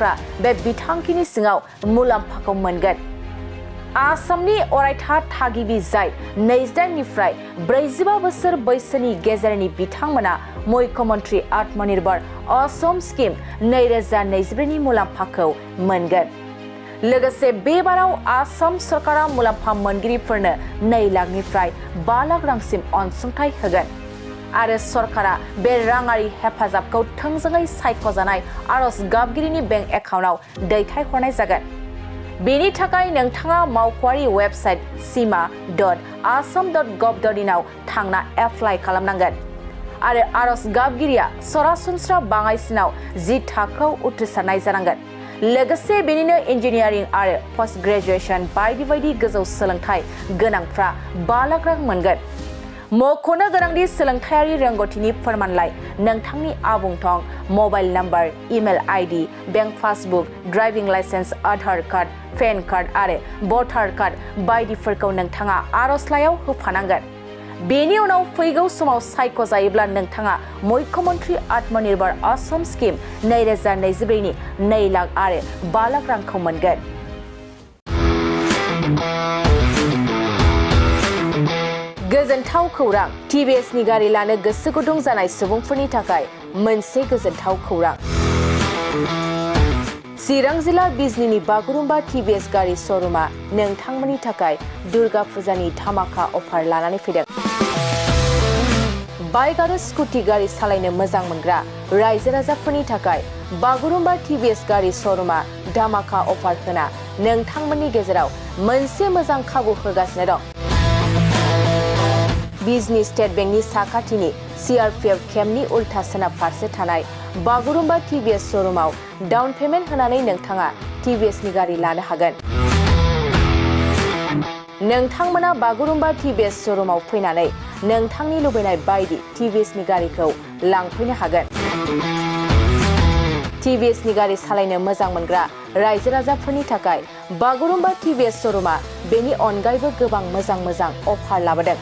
लागिरिफ्रा बे बिथांखिनि सिङाव मुलाम्फाखौ मोनगोन। आसामनि अरायथा थागिबि जाय 28 निफ्राय 45 बोसोर बैसोनि गेजेरनि बिथांमोना मुख्यमन्त्री आत्मनिर्भर असम स्किम 2024 नि मुलाम्फाखौ मोनगोन। लोगोसे बे बाराव आसाम सरकारा मुलाम्फा मोनगिरिफोरनो 2 लाखनिफ्राय 5 लाख रांसिम अनसुंथाइ होगोन आरो सरकारा बे राङारि हेफाजाबखौ थोंजोङै सायख'जानाय आर'ज गाबगिरिनि बेंक एकाउन्टआव दैथायहरनाय जागोन। बेनि थाखाय नोंथाङा मावख'आरि वेबसाइट sima.assam.gov.in आव थांना एप्लाइ खालामनांगोन आरो आर'ज गाबगिरिया सरासनस्रा बाङाइसिनाव 10 थाखोआव उथ्रिसारनाय जानांगोन। लोगोसे बेनिनो इन्जिनियारिं आरो पस्ट ग्रेजुएशन बायदि बायदि गोजौ सोलोंथाइ गोनांफ्रा 5 लाख रां मोनगोन। मख'नो गोनांदि सोलोंथायारि रोंग'थिनि फोरमानलाइ, नोंथांनि आबुं थं, mobile number, email ID, bank passbook, driving licence, Aadhaar card, PAN card आरो भटार कार्ड बायदिफोरखौ नोंथाङा आर'जलाइयाव होफानांगोन। बेनि उनाव फैगौ समाव सायख'जायोब्ला नोंथाङा मुख्यमन्त्री आत्मनिर्भर असम स्किम 2024 नि 2 लाख आरो 5 लाख रांखौ मोनगोन। गोजोनथाव खौरां, TVS नि गारि लानो गोसो गुदुं जानाय सुबुंफोरनि थाखाय मोनसे गोजोनथाव खौरां। चिरां जिल्ला बिजनीनि बागुरुम्बा TVS गारि श'रुमा नोंथांमोननि थाखाय दुर्गा फुजानि धामाका अफार लानानै फैदों। बाइक आरो स्कुटि गारि सालायनो मोजां मोनग्रा रायजो राजाफोरनि थाखाय बागुरुम्बा TVS गारि श'रुमा धामाका अफार होना नोंथांमोननि गेजेराव मोनसे मोजां खाबु होगासिनो दं। बिजनी स्टेट बेंकनि साखाथिनि CRPF केम्पनि उल्था सोनाब फारसे थानाय बागुरुम्बा TVS श'रुमाव डाउन पेमेन्ट होनानै नोंथाङा TVS नि गारि लानो हागोन। नोंथांमोना बागुरुम्बा TVS श'रुमाव फैनानै नोंथांनि लुबैनाय बायदि TVS नि गारिखौ लांफैनो हागोन। TVS नि गारि सालायनो मोजां मोनग्रा रायजो राजाफोरनि थाखाय बागुरुम्बा TVS श'रुमा बेनि अनगायैबो गोबां मोजां अफार लाबोदों।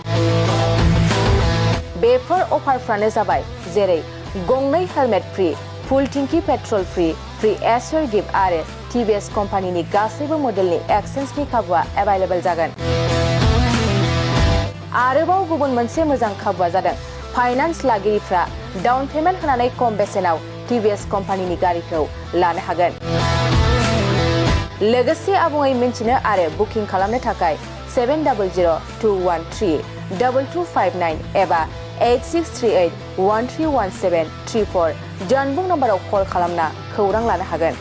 बेफोर अफारफ्रानो जाबाय जेरै गंनै हेलमेट फ्रि, फुल टिंकि पेट्रल फ्रि एसर गिफ्ट आरो TVS कम्पानिनि गासैबो मडेलनि एक्सचेन्जनि खाबुआ एभेलेबल जागोन। आरोबाव गुबुन मोनसे मोजां खाबुआ जादों फाइनान्स लागिरिफ्रा डाउन पेमेन्ट होनानै खम बेसेनाव TVS कम्पानिनि गारिखौ लानो हागोन। लोगोसे आबुङै मिन्थिनो आरो बुकिं खालामनो थाखाय 7002132259 एबा 8638131734 जानबुं नम्बराव कल खालामना खौरां लानो हागोन।